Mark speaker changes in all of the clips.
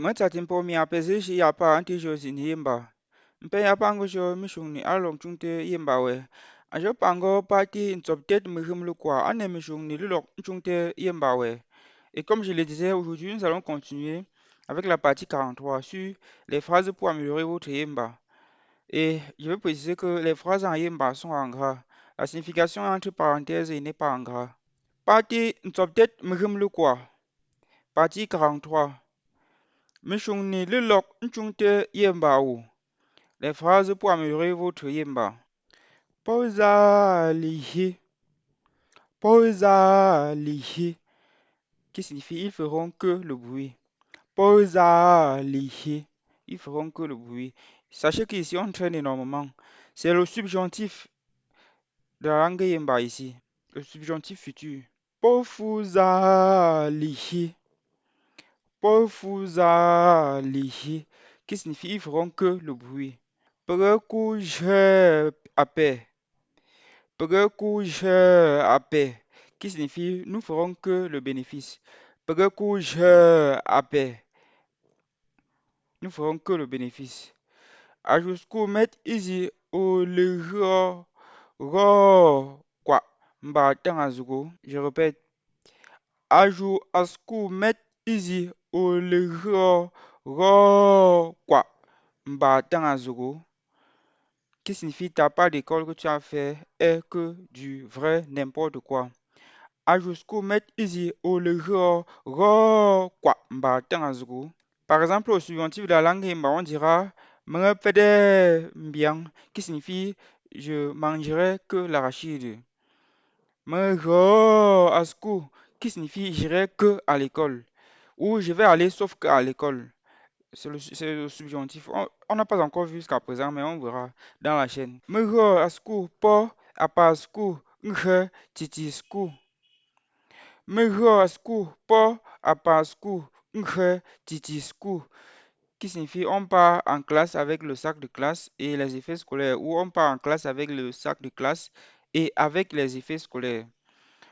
Speaker 1: Matatin po mi apese shi yapa anti jo sin yimba. Mpe yapango jo mishung ni along chungte yimba we. Ajo pango parti insobtet mihim le quoi ane mishung ni lulok chungte yimba we. Et comme je le disais, aujourd'hui nous allons continuer avec la partie 43 sur les phrases pour améliorer votre yimba. Et je veux préciser que les phrases en yimba sont en gras. La signification entre parenthèses n'est pas en gras. Parti insobtet mihim le quoi. Partie 43. Mishung ni lulok chungte yimba wo. Les phrases pour améliorer votre yimba. Posalihi, posalihi, qui signifie ils feront que le bruit. Posalihi, ils feront que le bruit. Sachez qu'ici on traîne énormément. C'est le subjonctif de la langue yimba ici. Le subjonctif futur. Pofuzalihi, pofuzalihi, qui signifie ils feront que le bruit. Prekuje ape. Prekuje ape, qui signifie nous ferons que le bénéfice. Prekuje ape, nous ferons que le bénéfice. Ajusku met ici au lego ro quoi mbatang azugo. Je répète. Aju asku met ici au lego ro quoi mbatang azugo. Qui signifie ta part d'école que tu as fait est que du vrai n'importe quoi. Ajusku met ici au lego ro quoi mbatang azugo. Par exemple, au subjonctif de la langue himba, on dira mengepede mbiang, qui signifie je mangerai que l'arachide. Mego asku, qui signifie j'irai que à l'école. Ou je vais aller sauf que à l'école. C'est le subjonctif. On n'a pas encore vu jusqu'à présent, mais on verra dans la chaîne. Mego asku po apasku nghe titisku. Mego asku po apasku nghe titisku, qui signifie on part en classe avec le sac de classe et les effets scolaires, ou on part en classe avec le sac de classe et avec les effets scolaires.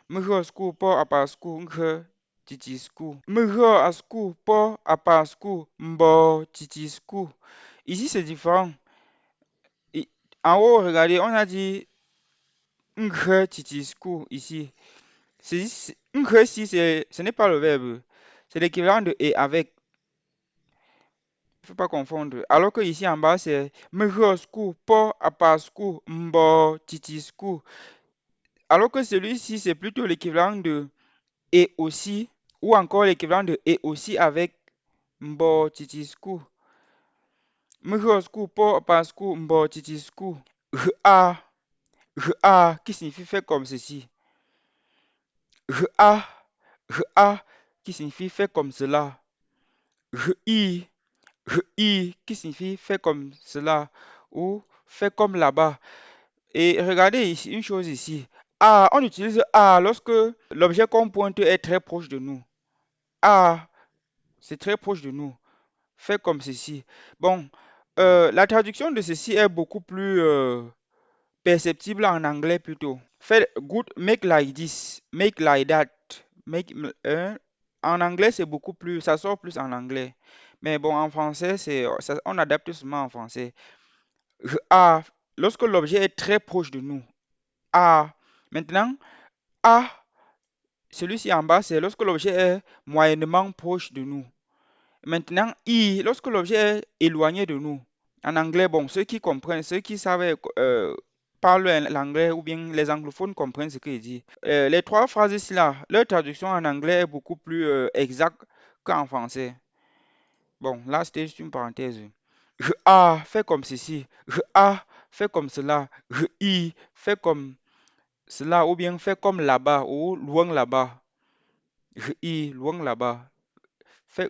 Speaker 1: Mego asku po apasku nghe titisku. Mego asku po apasku mbo titisku. Ici c'est différent. En haut, regardez, on a dit nghe titisku ici. Nghe ici, ce n'est pas le verbe. C'est l'équivalent de et avec. Il ne faut pas confondre. Alors que ici en bas, c'est mehosku, po apasku, mbo titisku. Alors que celui-ci, c'est plutôt l'équivalent de et aussi, ou encore l'équivalent de et aussi avec mbo titisku. Mehosku, po apasku, mbo titisku. Ra, qui signifie faire comme ceci. Ra, qui signifie faire comme cela. Ri, qui signifie faire comme cela ou faire comme là-bas. Et regardez ici, une chose ici. On utilise lorsque l'objet qu'on pointe est très proche de nous. C'est très proche de nous. Faire comme ceci. Bon, la traduction de ceci est beaucoup plus perceptible en anglais plutôt. Faire good, make like this, make like that. En anglais, c'est beaucoup plus, ça sort plus en anglais. Mais bon, en français, on adapte seulement en français. A, lorsque l'objet est très proche de nous. A. Maintenant, A, celui-ci en bas, c'est lorsque l'objet est moyennement proche de nous. Maintenant, I, lorsque l'objet est éloigné de nous. En anglais, bon, ceux qui comprennent, ceux qui savent parlent l'anglais ou bien les anglophones comprennent ce que je dis. Les trois phrases ici-là, leur traduction en anglais est beaucoup plus exacte qu'en français. Bon, là, c'était juste une parenthèse. Fais comme ceci. Fais comme cela. Fais comme cela. Ou bien fais comme là-bas ou loin là-bas. Loin là-bas. Fais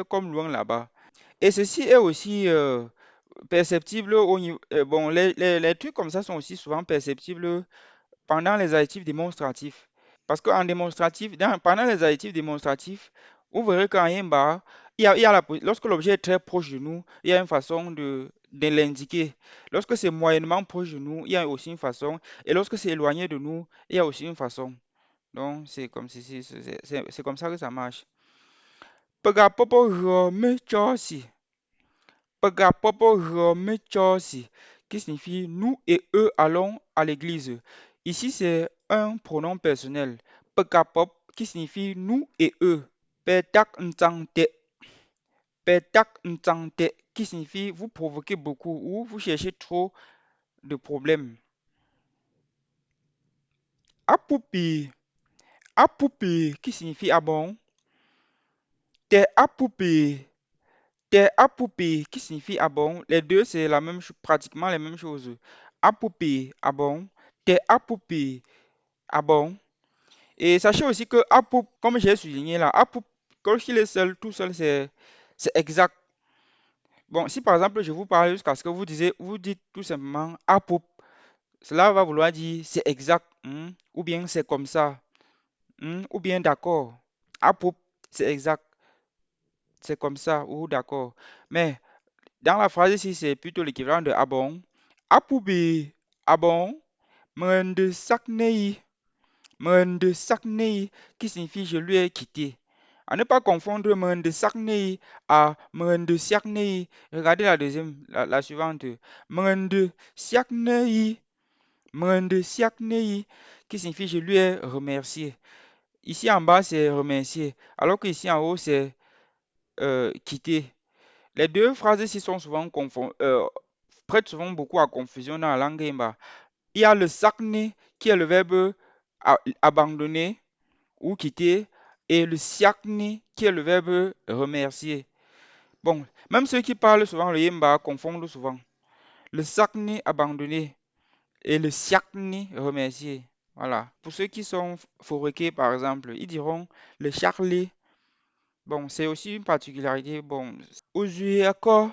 Speaker 1: comme loin là-bas. Et ceci est aussi perceptible au niveau. Bon, les trucs comme ça sont aussi souvent perceptibles pendant les adjectifs démonstratifs. Parce qu'en démonstratif, pendant les adjectifs démonstratifs, vous verrez qu'en Yemba, lorsque l'objet est très proche de nous, il y a une façon de l'indiquer. Lorsque c'est moyennement proche de nous, il y a aussi une façon. Et lorsque c'est éloigné de nous, il y a aussi une façon. Donc, c'est comme ça que ça marche. Pegapopo rome chosi. Pegapopo rome chosi, qui signifie nous et eux allons à l'église. Ici, c'est un pronom personnel. Pegapop, qui signifie nous et eux. Petak ntante. Petak ntante, qui signifie vous provoquez beaucoup ou vous cherchez trop de problèmes. Apupi. Apupi, qui signifie ah bon. T'es apupi. T'es apupi, qui signifie ah bon. Les deux, c'est la même chose, pratiquement les mêmes choses. Apupi, ah bon. T'es apupi, ah bon. Et sachez aussi que apoup, comme j'ai souligné là, apoup, quand il est seul, tout seul, c'est exact. Bon, si par exemple je vous parle jusqu'à ce que vous disiez, vous dites tout simplement apoup, cela va vouloir dire c'est exact, ou bien c'est comme ça, ou bien d'accord. Apoup, c'est exact, c'est comme ça, ou d'accord. Mais dans la phrase ici, c'est plutôt l'équivalent de ah bon. Apoubi, ah bon, mende saknei. Mende Saknei, qui signifie je lui ai quitté. À ne pas confondre Mende Saknei à Mende Siaknei. Regardez la deuxième, la suivante. Mende Siaknei, Mende Siaknei, qui signifie je lui ai remercié. Ici en bas, c'est remercier, alors qu'ici en haut, c'est quitter. Les deux phrases ici sont souvent prêtent souvent beaucoup à confusion dans la langue Imba. Il y a le Sakne qui est le verbe abandonner ou quitter, et le siakni qui est le verbe remercier. Bon, même ceux qui parlent souvent le yemba confondent souvent. Le sakni abandonné et le siakni remercier. Voilà. Pour ceux qui sont fourrequés, par exemple, ils diront le charlé. Bon, c'est aussi une particularité. Bon, ozuiako,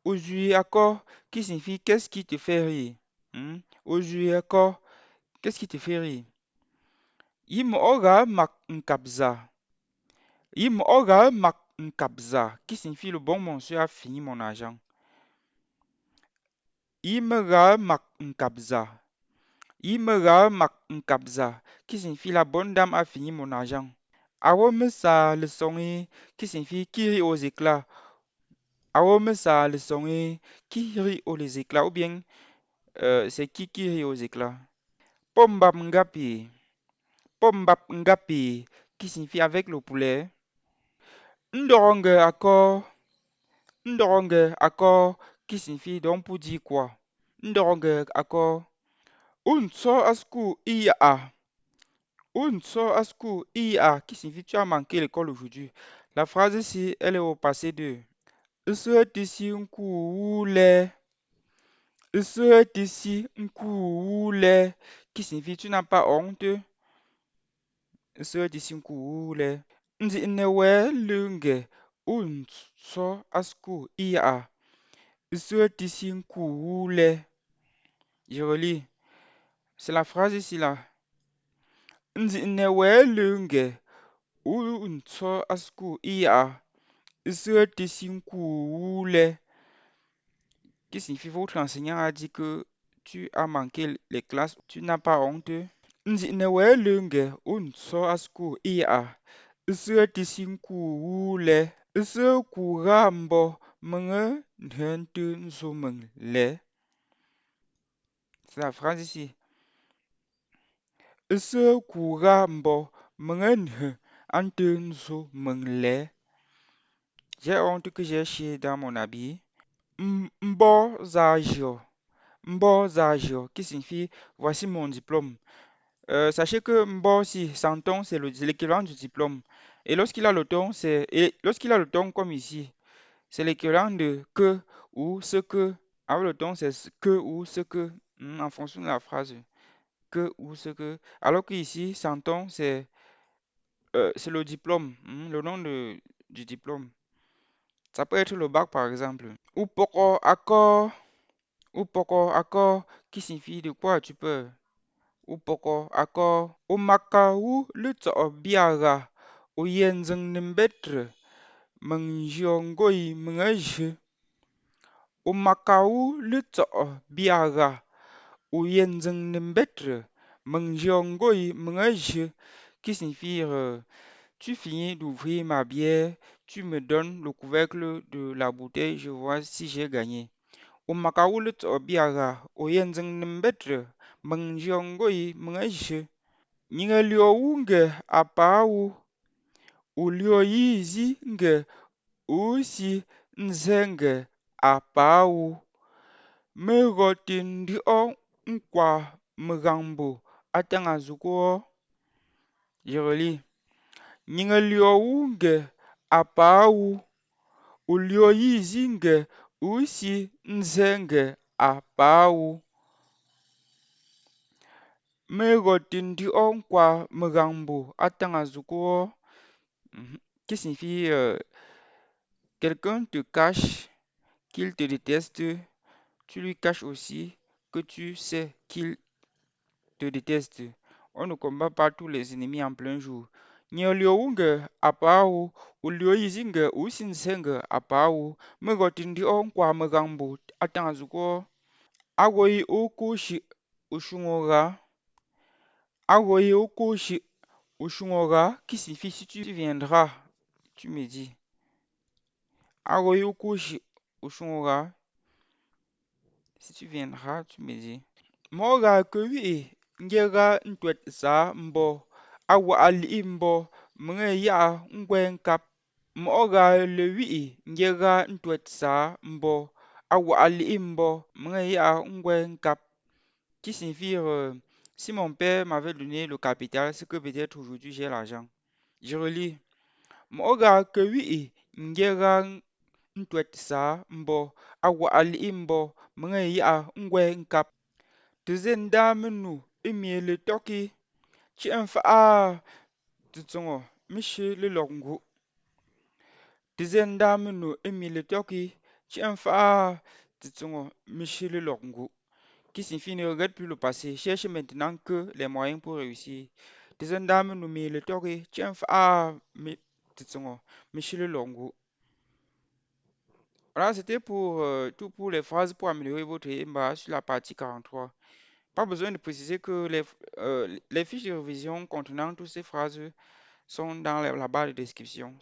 Speaker 1: ozuiako, qui signifie qu'est-ce qui te fait rire. Ozuiako, qu'est-ce qui te fait rire? Im ora mak nkabza. Il m'aura Nkabza, qui signifie le bon monsieur a fini mon argent. Il m'aura Nkabza. Il m'aura Nkabza, qui signifie la bonne dame a fini mon argent. Awomesa le songi, qui signifie qui rit aux éclats. Awomesa le songi, qui rit aux éclats, ou bien c'est qui rit aux éclats. Pombap Ngapi. Pombap Ngapi, qui signifie avec le poulet. Ndorong accord. Ndorong accord, qui signifie donc pour dire quoi? Ndorong accord. Un so asku ia. Un so asku ia, qui signifie tu as manqué l'école aujourd'hui. La phrase ici, elle est au passé de. Est ici un coup Est ici un coup qui signifie tu n'as pas honte. Est ici un coup Ndi newe lunge. Un so asku ia. Est ici un coup Je relis. C'est la phrase ici là. Nzi newe lunge unso asku ia iseti sinkule, qui signifie votre enseignant a dit que tu as manqué les classes, tu n'as pas honte. Nzi newe lunge unso asku ia iseti sinkule ise kurambo menge nhentu nzumeng le. C'est la phrase ici. Ese kura mbɔ meŋenhe ante nso mengle. J'ai honte que j'ai chié dans mon habit. Mbo zagio. Mbo zagio, qui signifie voici mon diplôme. Sachez que mbo si santon c'est l'équivalent du diplôme. Et lorsqu'il a le ton, lorsqu'il a le ton comme ici, c'est l'équivalent de que ou ce que. Avec le ton, c'est que ou ce que, en fonction de la phrase. Que ou ce que. Alors qu'ici, santon, c'est le diplôme, le nom du diplôme. Ça peut être le bac, par exemple. Ou poko accord, ou poko accord, qui signifie de quoi tu peux. Ou poko accord. Ou makaou le tso biara. Ou yenzeng nembetre. Menjiongoi mengeje. Ou makaou le tso biara. Ou yenzeng nembetre. Menjiongoi mengeje. Qui signifie Tu finis d'ouvrir ma bière, tu me donnes le couvercle de la bouteille, je vois si j'ai gagné. Umakawulut obiara, oyenzeng nimbetre, mengjiongoi mengaishe. Nyingalio nge apau, ulioyizi nge usi nzenge apau. Megotindio nkwa mgambo atangazuko. Je relis. Nyingalio nge apau, ulioyizi nge usi nzenge apau. Megotindio nkwa mgambo atangazuko. Qui signifie quelqu'un te cache qu'il te déteste, tu lui caches aussi que tu sais qu'il te déteste. On ne combat pas tous les ennemis en plein jour. Nyoliounge apau, ulioizinge usinsenge apau, megotindio nkwa megambo atangazuko. Agoi okushi ushungora. Agoi okushi ushungora, qui signifie si tu viendras, tu me dis. Agoyukushi ushungora, si tu viendras, tu me dis. Moga kwi ngera ntwet sa mbo awa ali mbo mnge ya ngwen kap. Moga le wi ngera ntwet sa mbo awa ali mbo mnge ya ngwen kap. Qui signifie si mon père m'avait donné le capital, c'est que peut-être aujourd'hui j'ai l'argent. Je relis. Moga kwi ngera ntwet sa mbo awa ali mbo mnge ya ngwe nkap. Tizen da menu imi le toki chi fa tutsongo mishi le longu. Tizen da menu imi le toki chi fa tutsongo mishi le longu. Qui signifie ne regrette plus le passé, cherche maintenant que les moyens pour réussir. Tizen da menu mi le toki chi fa tutsongo mishi le longu. Voilà, c'était pour tout pour les phrases pour améliorer votre EMBA sur la partie 43. Pas besoin de préciser que les fiches de révision contenant toutes ces phrases sont dans la barre de description.